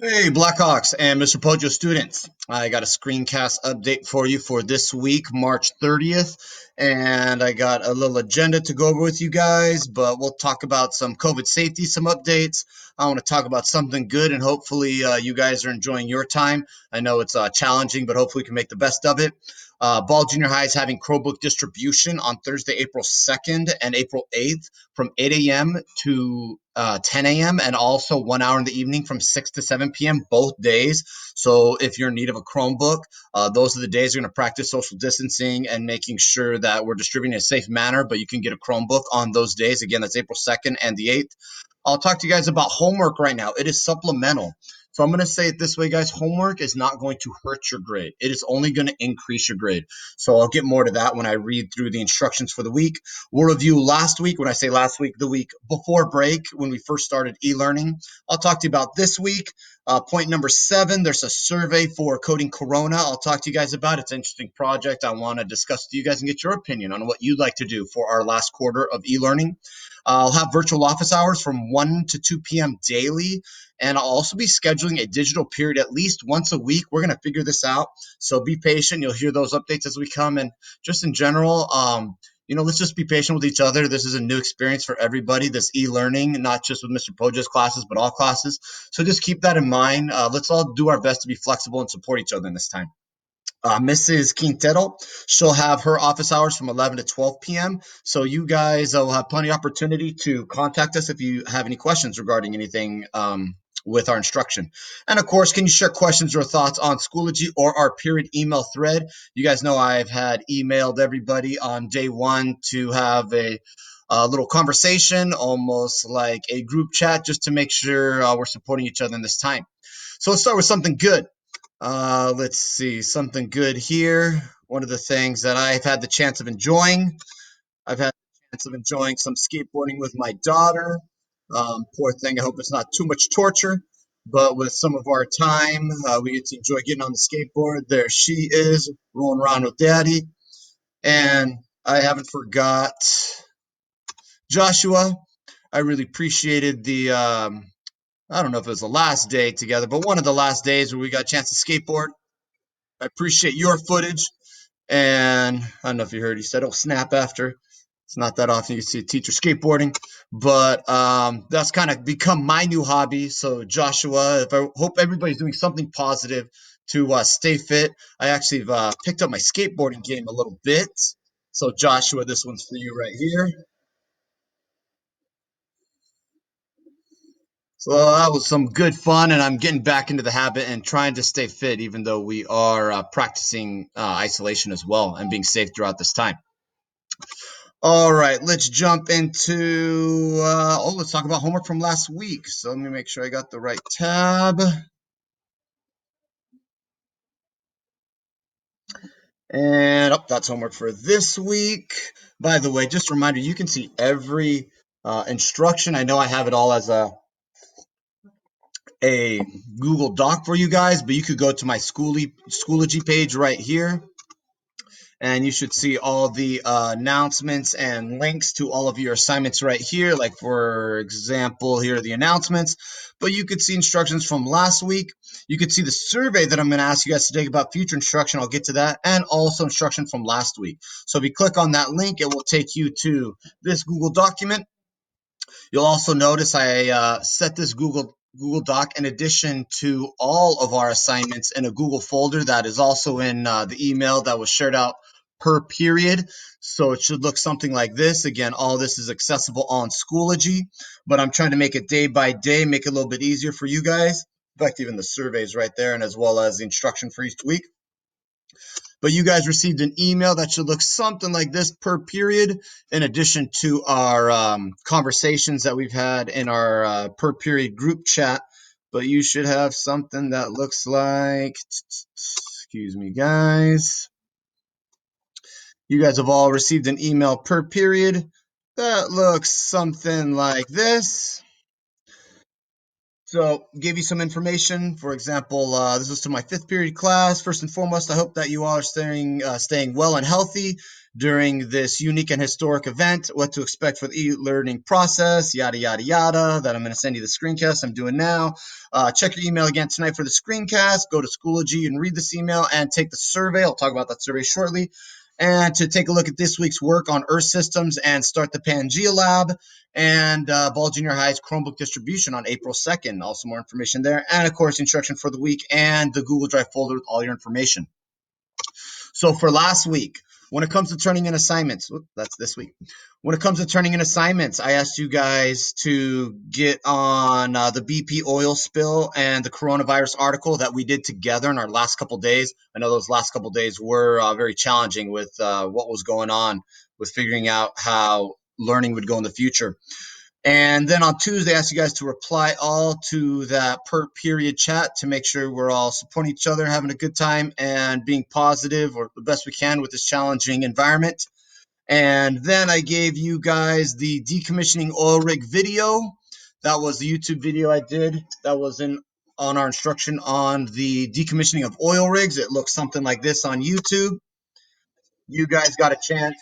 Hey, Blackhawks and Mr. Poggio students. I got a screencast update for you for this week, March 30th, and I got a little agenda to go over with you guys, but we'll talk about some COVID safety, some updates. I want to talk about something good, and hopefully you guys are enjoying your time. I know it's challenging, but hopefully we can make the best of it. Ball Junior High is having Chromebook distribution on Thursday, April 2nd and April 8th from 8 a.m. to 10 a.m. and also 1 hour in the evening from 6 to 7 p.m. both days. So if you're in need of a Chromebook, those are the days you're going to practice social distancing and making sure that we're distributing in a safe manner. But you can get a Chromebook on those days. Again, that's April 2nd and the 8th. I'll talk to you guys about homework right now. It is supplemental. So I'm going to say it this way, guys. Homework is not going to hurt your grade. It is only going to increase your grade. So I'll get more to that when I read through the instructions for the week. We'll review last week. When I say last week, the week before break, when we first started e-learning. I'll talk to you about this week. Point number 7, there's a survey for coding Corona. I'll talk to you guys about. It's an interesting project. I want to discuss with you guys and get your opinion on what you'd like to do for our last quarter of e-learning. I'll have virtual office hours from 1 to 2 p.m. daily, and I'll also be scheduling a digital period at least once a week. We're going to figure this out, so be patient. You'll hear those updates as we come, and just in general, let's just be patient with each other. This is a new experience for everybody, this e-learning, not just with Mr. Poja's classes, but all classes. So just keep that in mind. Let's all do our best to be flexible and support each other in this time. Mrs. Quintero, she'll have her office hours from 11 to 12 p.m. So you guys will have plenty of opportunity to contact us if you have any questions regarding anything with our instruction. And of course, can you share questions or thoughts on Schoology or our period email thread? You guys know I've had emailed everybody on day one to have a little conversation, almost like a group chat, just to make sure we're supporting each other in this time. So let's start with something good. Let's see, something good here. One of the things that I've had the chance of enjoying, I've had the chance of enjoying some skateboarding with my daughter. Poor thing, I hope it's not too much torture. But with some of our time, we get to enjoy getting on the skateboard. There she is, rolling around with daddy. And I haven't forgot Joshua. I really appreciated I don't know if it was the last day together, but one of the last days where we got a chance to skateboard. I appreciate your footage. And I don't know if you heard, he said, "Oh, snap after." It's not that often you see a teacher skateboarding, but that's kind of become my new hobby. So, Joshua, if I hope everybody's doing something positive to stay fit. I actually picked up my skateboarding game a little bit. So, Joshua, this one's for you right here. So that was some good fun, and I'm getting back into the habit and trying to stay fit, even though we are practicing isolation as well and being safe throughout this time. All right, let's jump into, let's talk about homework from last week. So let me make sure I got the right tab. And that's homework for this week. By the way, just a reminder, you can see every instruction. I know I have it all as a Google Doc for you guys, but you could go to my Schoology page right here, and you should see all the announcements and links to all of your assignments right here. Like, for example, here are the announcements, but you could see instructions from last week. You could see the survey that I'm going to ask you guys to take about future instruction. I'll get to that, and also instruction from last week. So if you click on that link, it will take you to this Google document. You'll also notice I set this Google Doc in addition to all of our assignments in a Google folder that is also in the email that was shared out per period. So it should look something like this. Again, all this is accessible on Schoology, but I'm trying to make it day by day, make it a little bit easier for you guys. In fact, even the surveys right there, and as well as the instruction for each week. But you guys received an email that should look something like this per period, in addition to our conversations that we've had in our per period group chat. But you should have something that looks like, excuse me, guys. You guys have all received an email per period that looks something like this. So, gave you some information. For example, this is to my fifth period class. First and foremost, I hope that you all are staying well and healthy during this unique and historic event. What to expect for the e-learning process, yada yada yada. That I'm going to send you the screencast I'm doing now. Check your email again tonight for the screencast. Go to Schoology and read this email and take the survey. I'll talk about that survey shortly. And to take a look at this week's work on Earth systems and start the Pangea Lab and Ball Junior High's Chromebook distribution on April 2nd. Also more information there. And, of course, instruction for the week and the Google Drive folder with all your information. So for last week, when it comes to turning in assignments, that's this week. When it comes to turning in assignments, I asked you guys to get on the BP oil spill and the coronavirus article that we did together in our last couple days. I know those last couple days were very challenging with what was going on with figuring out how learning would go in the future. And then on Tuesday, I asked you guys to reply all to that per period chat to make sure we're all supporting each other, having a good time, and being positive or the best we can with this challenging environment. And then I gave you guys the decommissioning oil rig video. That was the YouTube video I did. That was on our instruction on the decommissioning of oil rigs. It looks something like this on YouTube. You guys got a chance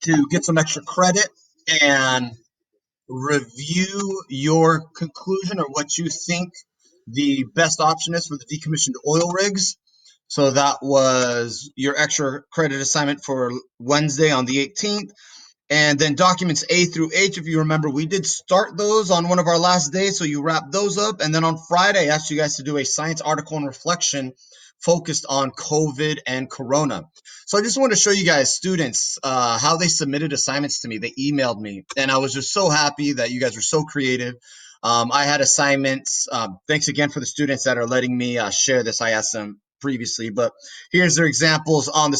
to get some extra credit and review your conclusion or what you think the best option is for the decommissioned oil rigs. So that was your extra credit assignment for Wednesday on the 18th. And then documents A through H, if you remember, we did start those on one of our last days, so you wrap those up. And then on Friday, I asked you guys to do a science article and reflection focused on COVID and Corona. So I just want to show you guys, students, how they submitted assignments to me. They emailed me, and I was just so happy that you guys were so creative. I had assignments. Thanks again for the students that are letting me share this. I asked them previously, but here's their examples on the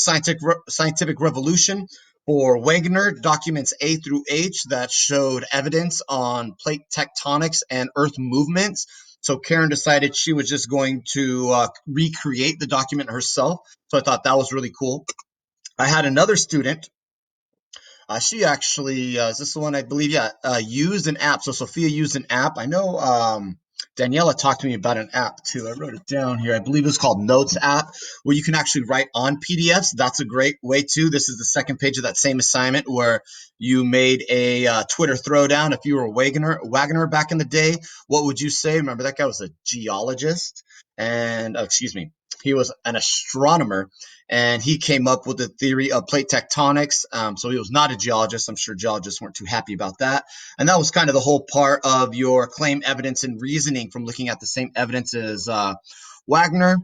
scientific revolution. For Wegener, documents A through H that showed evidence on plate tectonics and Earth movements. So Karen decided she was just going to recreate the document herself. So I thought that was really cool. I had another student. She actually, is this the one I believe? Yeah, used an app. So Sophia used an app. I know Daniela talked to me about an app too. I wrote it down here. I believe it's called Notes app, where you can actually write on PDFs. That's a great way too. This is the second page of that same assignment where you made a Twitter throwdown. If you were a Wagoner back in the day, what would you say? Remember that guy was a geologist and, excuse me, he was an astronomer, and he came up with the theory of plate tectonics. So he was not a geologist. I'm sure geologists weren't too happy about that. And that was kind of the whole part of your claim, evidence, and reasoning from looking at the same evidence as Wagner.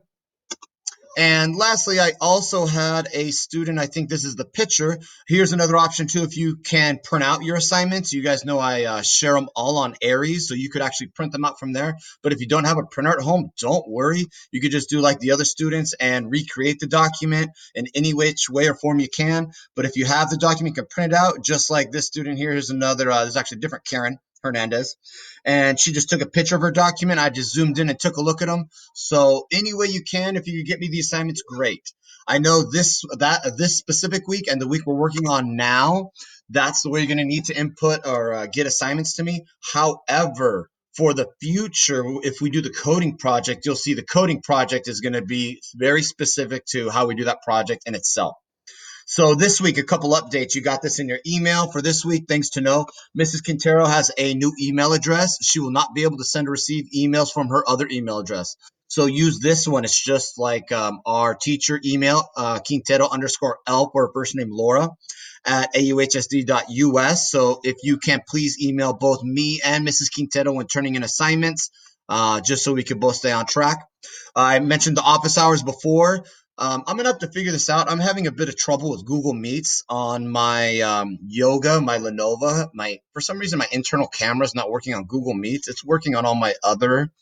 And lastly, I also had a student, I think this is the picture. Here's another option too, if you can print out your assignments. You guys know I share them all on Aries, so you could actually print them out from there. But if you don't have a printer at home, don't worry. You could just do like the other students and recreate the document in any which way or form you can. But if you have the document, you can print it out, just like this student here. Here's another, there's actually a different Karen Hernandez. And she just took a picture of her document. I just zoomed in and took a look at them. So any way you can, if you get me the assignments, great. I know this specific week and the week we're working on now, that's the way you're going to need to input or get assignments to me. However, for the future, if we do the coding project, you'll see the coding project is going to be very specific to how we do that project in itself. So this week, a couple updates. You got this in your email for this week. Things to know. Mrs. Quintero has a new email address. She will not be able to send or receive emails from her other email address. So use this one. It's just like our teacher email, Quintero_L for a person named Laura at auhsd.us. So if you can, please email both me and Mrs. Quintero when turning in assignments, just so we can both stay on track. I mentioned the office hours before. I'm gonna have to figure this out. I'm having a bit of trouble with Google Meets on my Yoga, my Lenovo. For some reason, my internal camera is not working on Google Meets. It's working on all my other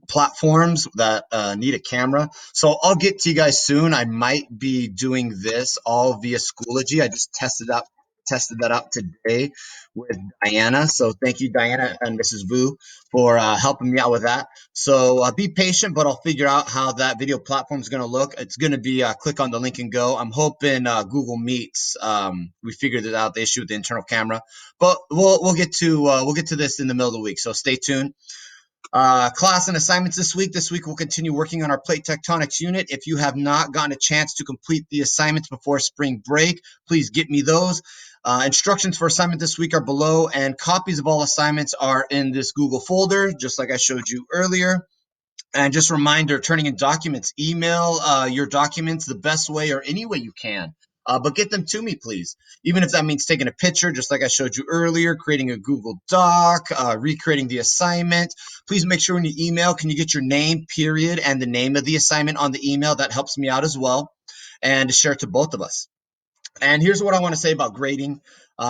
platforms that need a camera. So I'll get to you guys soon. I might be doing this all via Schoology. I just tested out tested that out today with Diana. So thank you, Diana and Mrs. Vu, for helping me out with that. So be patient, but I'll figure out how that video platform is going to look. It's going to be click on the link and go. I'm hoping Google Meets. We figured it out, the issue with the internal camera, but we'll get to this in the middle of the week. So stay tuned. Class and assignments this week. This week we'll continue working on our plate tectonics unit. If you have not gotten a chance to complete the assignments before spring break, please get me those. Instructions for assignment this week are below, and copies of all assignments are in this Google folder, just like I showed you earlier. And just a reminder, turning in documents, email your documents the best way or any way you can. But get them to me, please. Even if that means taking a picture, just like I showed you earlier, creating a Google Doc, recreating the assignment. Please make sure when you email, can you get your name, period, and the name of the assignment on the email? That helps me out as well. And to share it to both of us. And here's what I want to say about grading.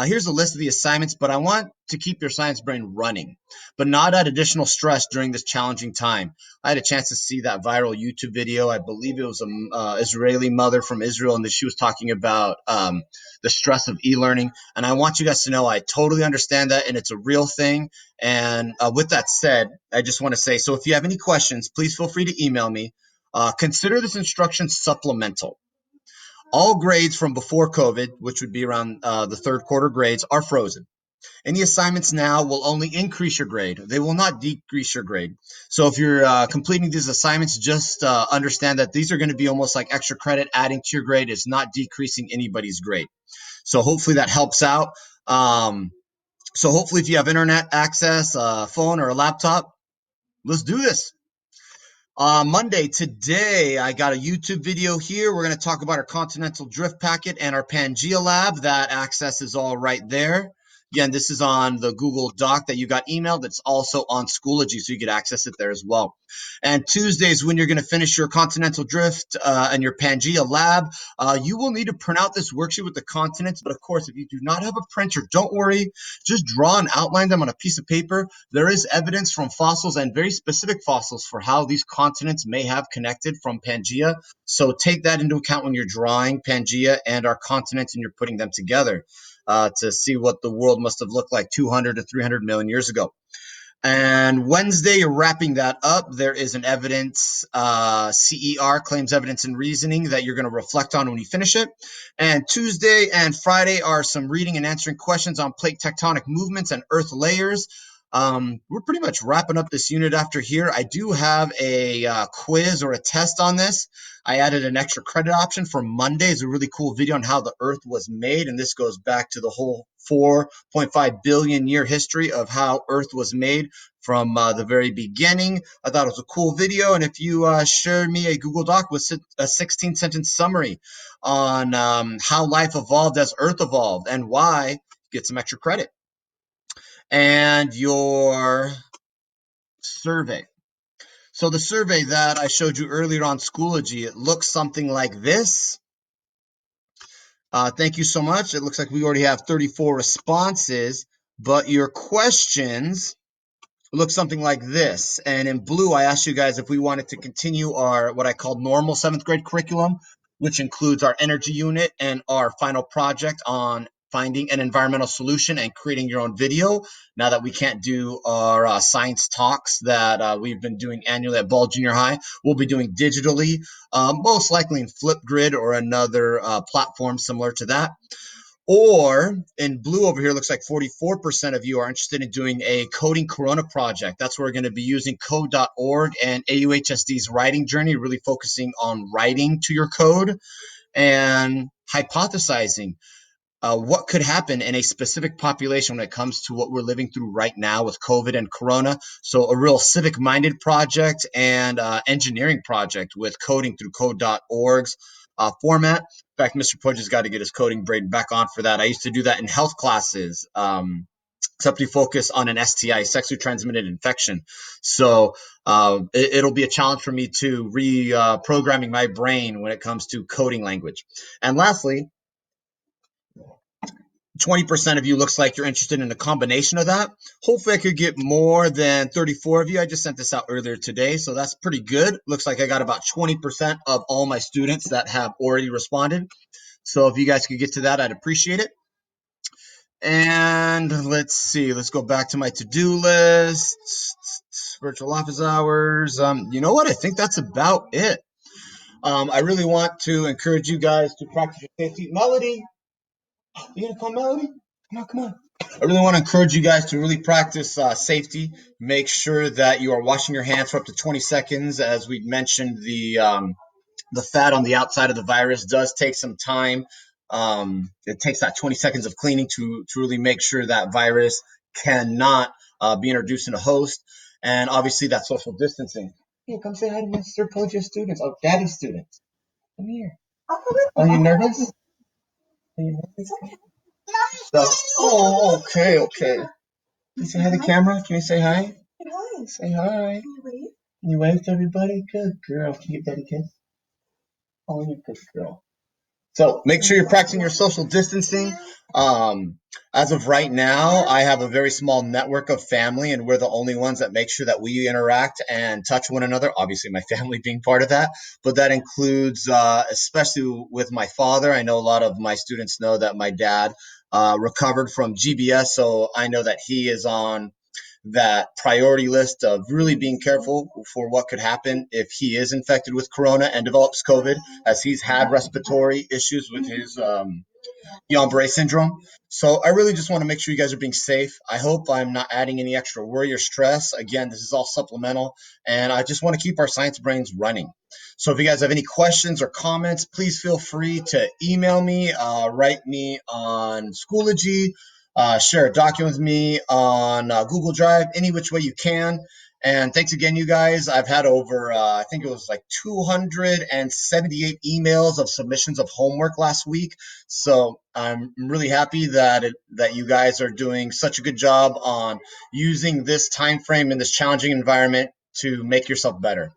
Here's a list of the assignments, but I want to keep your science brain running, but not at additional stress during this challenging time. I had a chance to see that viral YouTube video. I believe it was an Israeli mother from Israel, and she was talking about the stress of e-learning. And I want you guys to know I totally understand that, and it's a real thing. And with that said, I just want to say, so if you have any questions, please feel free to email me. Consider this instruction supplemental. All grades from before COVID, which would be around the third quarter grades, are frozen. Any assignments now will only increase your grade. They will not decrease your grade. So if you're completing these assignments, just understand that these are going to be almost like extra credit adding to your grade. It's not decreasing anybody's grade. So hopefully that helps out. So hopefully if you have internet access, a phone or a laptop, let's do this. Monday, today, I got a YouTube video here. We're going to talk about our continental drift packet and our Pangea lab. That access is all right there. Again, this is on the Google Doc that you got emailed. It's also on Schoology, so you could access it there as well. And Tuesdays, when you're going to finish your continental drift and your Pangea lab, you will need to print out this worksheet with the continents. But of course, if you do not have a printer, don't worry. Just draw and outline them on a piece of paper. There is evidence from fossils and very specific fossils for how these continents may have connected from Pangea. So take that into account when you're drawing Pangea and our continents and you're putting them together to see what the world must have looked like 200 to 300 million years ago. And Wednesday, you're wrapping that up. There is an evidence, CER, claims evidence and reasoning, that you're going to reflect on when you finish it. And Tuesday and Friday are some reading and answering questions on plate tectonic movements and earth layers. We're pretty much wrapping up this unit after here. I do have a quiz or a test on this. I added an extra credit option for Monday. It's a really cool video on how the earth was made, and this goes back to the whole 4.5 billion year history of how earth was made from the very beginning. I thought it was a cool video, and if you share me a Google Doc with a 16-sentence summary on how life evolved as earth evolved and why, get some extra credit. And your survey. So the survey that I showed you earlier on Schoology, it looks something like this. Thank you so much. It looks like we already have 34 responses, but your questions look something like this. And in blue, I asked you guys if we wanted to continue our what I call normal 7th grade curriculum, which includes our energy unit and our final project on finding an environmental solution and creating your own video. Now that we can't do our science talks that we've been doing annually at Ball Junior High, we'll be doing digitally, most likely in Flipgrid or another platform similar to that. Or in blue over here, looks like 44% of you are interested in doing a coding Corona project. That's where we're going to be using code.org and AUHSD's writing journey, really focusing on writing to your code and hypothesizing what could happen in a specific population when it comes to what we're living through right now with COVID and Corona. So a real civic-minded project and engineering project with coding through code.org's format. In fact, Mr. Poggio's got to get his coding brain back on for that. I used to do that in health classes, except we focus on an STI, sexually transmitted infection. So it'll be a challenge for me to reprogramming my brain when it comes to coding language. And lastly, 20% of you looks like you're interested in a combination of that. Hopefully I could get more than 34 of you. I just sent this out earlier today, so that's pretty good. Looks like I got about 20% of all my students that have already responded. So if you guys could get to that, I'd appreciate it. And let's see, let's go back to my to-do list. Virtual office hours. You know what? I think that's about it. I really want to encourage you guys to practice your safety. Melody, you gonna come, Melody? Come on, come on. I really want to encourage you guys to really practice safety. Make sure that you are washing your hands for up to 20 seconds. As we mentioned, the fat on the outside of the virus does take some time. It takes that 20 seconds of cleaning to really make sure that virus cannot be introduced in a host. And obviously, that social distancing. Here, come say hi to Mr. Poggio students. Oh, daddy's students. Come here. Are you nervous? Are you nervous? So, oh, okay, okay. Can you say hi to the camera? Can you say hi? Say hi. Can you wave to everybody? Good girl. Can you give daddy a kiss? Oh, you're a good girl. So make sure you're practicing your social distancing. As of right now, I have a very small network of family, and we're the only ones that make sure that we interact and touch one another. Obviously, my family being part of that, but that includes, especially with my father. I know a lot of my students know that my dad recovered from GBS, so I know that he is on that priority list of really being careful for what could happen if he is infected with corona and develops COVID, as he's had respiratory issues with his Guillain-Barré syndrome. So I really just want to make sure you guys are being safe. I hope I'm not adding any extra worry or stress. Again, this is all supplemental, and I just want to keep our science brains running. So if you guys have any questions or comments, please feel free to email me, write me on Schoology, share a document with me on Google Drive, any which way you can. And thanks again, you guys. I've had over, I think it was like 278 emails of submissions of homework last week. So I'm really happy that you guys are doing such a good job on using this time frame in this challenging environment to make yourself better.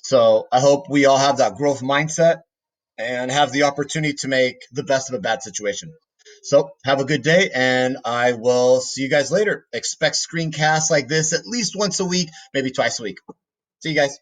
So I hope we all have that growth mindset and have the opportunity to make the best of a bad situation. So have a good day, and I will see you guys later. Expect screencasts like this at least once a week, maybe twice a week. See you guys.